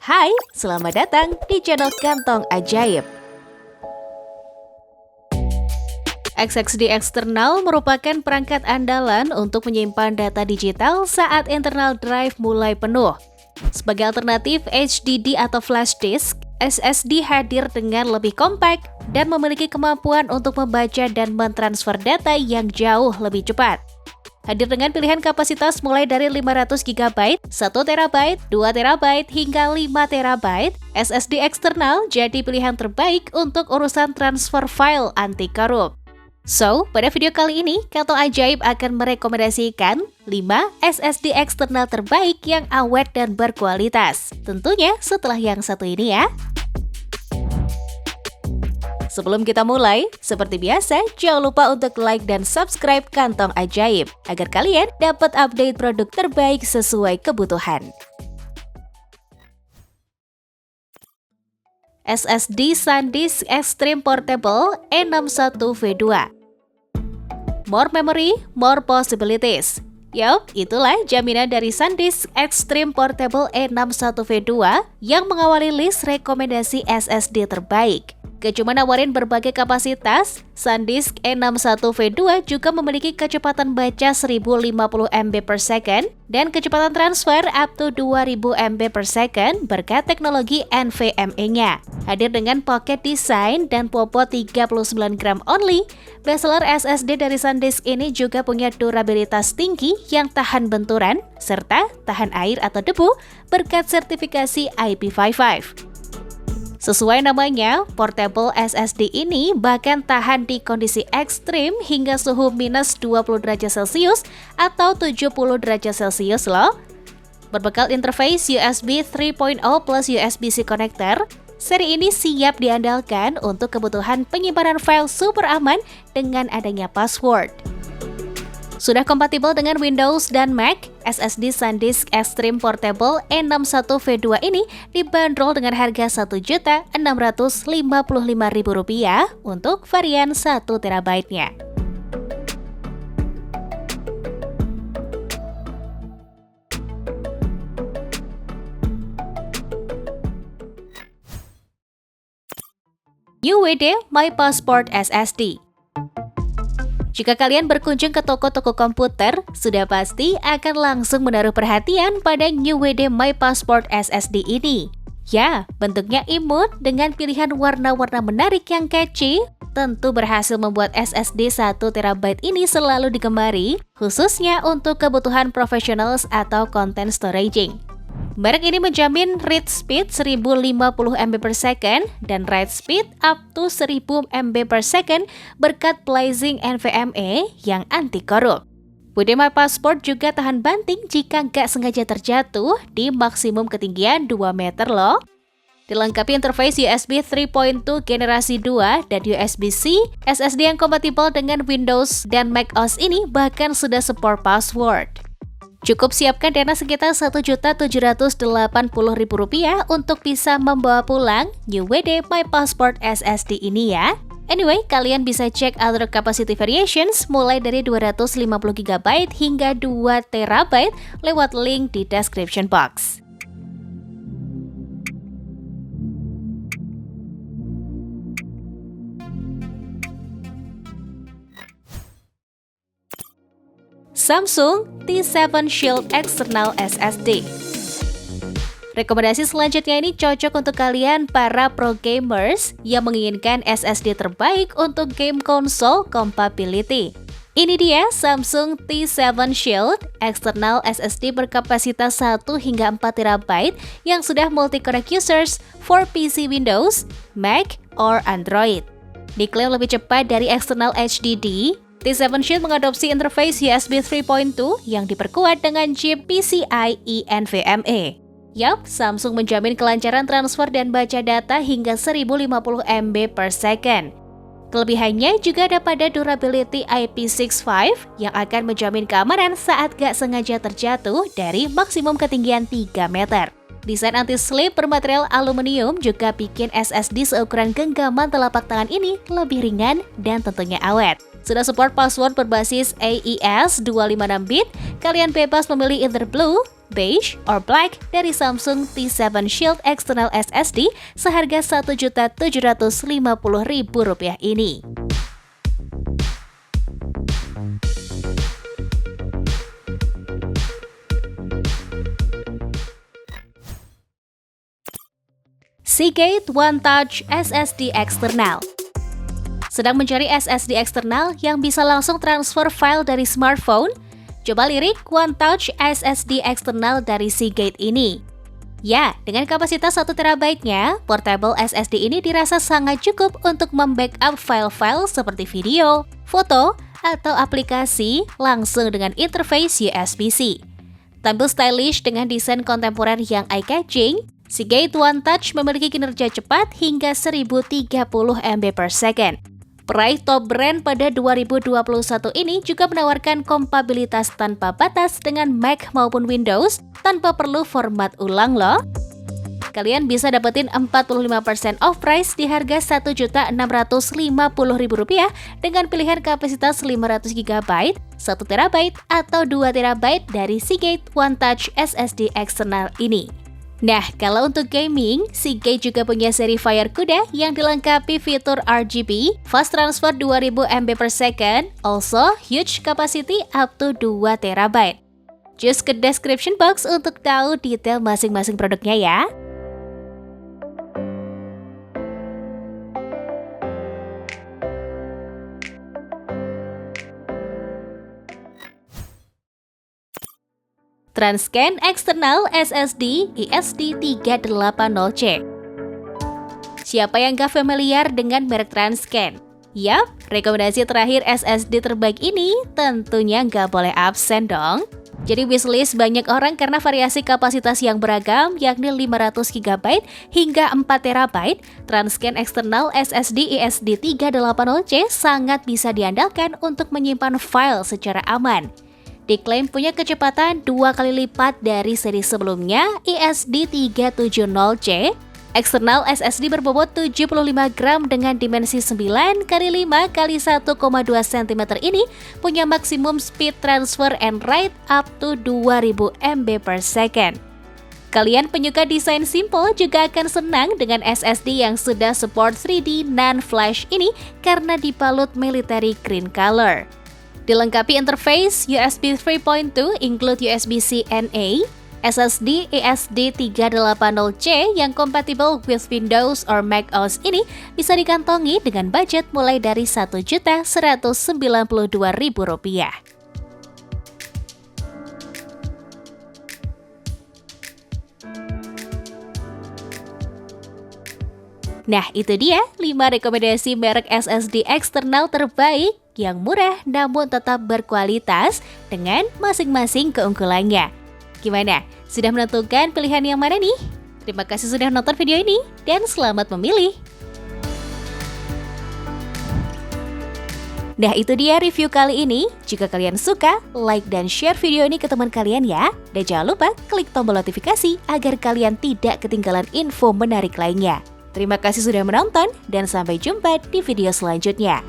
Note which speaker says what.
Speaker 1: Hai, selamat datang di channel Kantong Ajaib. SSD eksternal merupakan perangkat andalan untuk menyimpan data digital saat internal drive mulai penuh. Sebagai alternatif HDD atau flash disk, SSD hadir dengan lebih kompak dan memiliki kemampuan untuk membaca dan mentransfer data yang jauh lebih cepat. Hadir dengan pilihan kapasitas mulai dari 500 GB, 1 TB, 2 TB, hingga 5 TB, SSD eksternal jadi pilihan terbaik untuk urusan transfer file anti korup. So, pada video kali ini, Kantong Ajaib akan merekomendasikan 5 SSD eksternal terbaik yang awet dan berkualitas. Tentunya setelah yang satu ini ya. Sebelum kita mulai, seperti biasa, jangan lupa untuk like dan subscribe Kantong Ajaib, agar kalian dapat update produk terbaik sesuai kebutuhan. SSD SanDisk Extreme Portable E61V2. More memory, more possibilities. Yup, itulah jaminan dari SanDisk Extreme Portable E61V2 yang mengawali list rekomendasi SSD terbaik. Gak cuma nawarin berbagai kapasitas, SanDisk E61V2 juga memiliki kecepatan baca 1050 MB per second dan kecepatan transfer up to 2000 MB per second berkat teknologi NVMe-nya. Hadir dengan pocket design dan bobot 39 gram only, bestseller SSD dari SanDisk ini juga punya durabilitas tinggi yang tahan benturan serta tahan air atau debu berkat sertifikasi IP55. Sesuai namanya, portable SSD ini bahkan tahan di kondisi ekstrim hingga suhu minus 20 derajat Celcius atau 70 derajat Celcius loh. Berbekal interface USB 3.0 plus USB-C connector, seri ini siap diandalkan untuk kebutuhan penyimpanan file super aman dengan adanya password. Sudah kompatibel dengan Windows dan Mac, SSD SanDisk Extreme Portable E61V2 ini dibanderol dengan harga Rp1.655.000 untuk varian 1 TB-nya. UWD My Passport SSD. Jika kalian berkunjung ke toko-toko komputer, sudah pasti akan langsung menaruh perhatian pada UWD My Passport SSD ini. Ya, bentuknya imut dengan pilihan warna-warna menarik yang catchy, tentu berhasil membuat SSD 1 TB ini selalu digemari, khususnya untuk kebutuhan professionals atau content storaging. Merek ini menjamin read speed 1050 MB per second dan write speed up to 1000 MB per second berkat blazing NVMe yang anti korup. UWD My Passport juga tahan banting jika nggak sengaja terjatuh di maksimum ketinggian 2 meter loh. Dilengkapi interface USB 3.2 generasi 2 dan USB-C, SSD yang kompatibel dengan Windows dan Mac OS ini bahkan sudah support password. Cukup siapkan dana sekitar Rp1.780.000 untuk bisa membawa pulang UWD My Passport SSD ini ya. Anyway, kalian bisa cek other capacity variations mulai dari 250 GB hingga 2 TB lewat link di description box. Samsung T7 Shield External SSD. Rekomendasi selanjutnya ini cocok untuk kalian para pro gamers yang menginginkan SSD terbaik untuk game konsol compatibility. Ini dia Samsung T7 Shield External SSD berkapasitas 1 hingga 4 TB yang sudah multi-connect users for PC Windows, Mac, or Android. Diklaim lebih cepat dari eksternal HDD, T7 Shield mengadopsi interface USB 3.2 yang diperkuat dengan chip PCIe NVMe. Yap, Samsung menjamin kelancaran transfer dan baca data hingga 1050 MB per second. Kelebihannya juga ada pada durability IP65 yang akan menjamin keamanan saat gak sengaja terjatuh dari maksimum ketinggian 3 meter. Desain anti-slip bermaterial aluminium juga bikin SSD seukuran genggaman telapak tangan ini lebih ringan dan tentunya awet. Sudah support password berbasis AES 256 bit, kalian bebas memilih either blue, beige, or black dari Samsung T7 Shield External SSD seharga Rp1.750.000 ini. Seagate One Touch SSD Eksternal. Sedang mencari SSD eksternal yang bisa langsung transfer file dari smartphone? Coba lirik One Touch SSD eksternal dari Seagate ini. Ya, dengan kapasitas 1 TB-nya, portable SSD ini dirasa sangat cukup untuk membackup file-file seperti video, foto, atau aplikasi langsung dengan interface USB-C. Tampil stylish dengan desain kontemporer yang eye-catching, Seagate One Touch memiliki kinerja cepat hingga 1030 MB/s. Peraih top brand pada 2021 ini juga menawarkan kompatibilitas tanpa batas dengan Mac maupun Windows tanpa perlu format ulang loh. Kalian bisa dapetin 45% off price di harga Rp1.650.000 dengan pilihan kapasitas 500 GB, 1 TB, atau 2 TB dari Seagate One Touch SSD eksternal ini. Nah, kalau untuk gaming, Seagate juga punya seri Fire Kuda yang dilengkapi fitur RGB, fast transfer 2000 MB/s, also huge capacity up to 2 TB. Just ke description box untuk tahu detail masing-masing produknya ya. Transcan External SSD ESD380C. Siapa yang gak familiar dengan merek Transcan? Yap, rekomendasi terakhir SSD terbaik ini tentunya gak boleh absen dong. Jadi wishlist banyak orang karena variasi kapasitas yang beragam, yakni 500 GB hingga 4 TB, Transcan External SSD ESD380C sangat bisa diandalkan untuk menyimpan file secara aman. Diklaim punya kecepatan 2 kali lipat dari seri sebelumnya, ESD370C. Eksternal SSD berbobot 75 gram dengan dimensi 9 x 5 x 1,2 cm ini punya maksimum speed transfer and write up to 2000 MB/s. Kalian penyuka desain simple juga akan senang dengan SSD yang sudah support 3D NAND flash ini karena dibalut military green color. Dilengkapi interface USB 3.2 include USB-C NA, SSD ESD380C yang kompatibel with Windows or Mac OS ini bisa dikantongi dengan budget mulai dari Rp1.192.000. Nah, itu dia 5 rekomendasi merek SSD eksternal terbaik yang murah namun tetap berkualitas dengan masing-masing keunggulannya. Gimana? Sudah menentukan pilihan yang mana nih? Terima kasih sudah nonton video ini dan selamat memilih. Nah, itu dia review kali ini. Jika kalian suka, like dan share video ini ke teman kalian ya. Dan jangan lupa klik tombol notifikasi agar kalian tidak ketinggalan info menarik lainnya. Terima kasih sudah menonton dan sampai jumpa di video selanjutnya.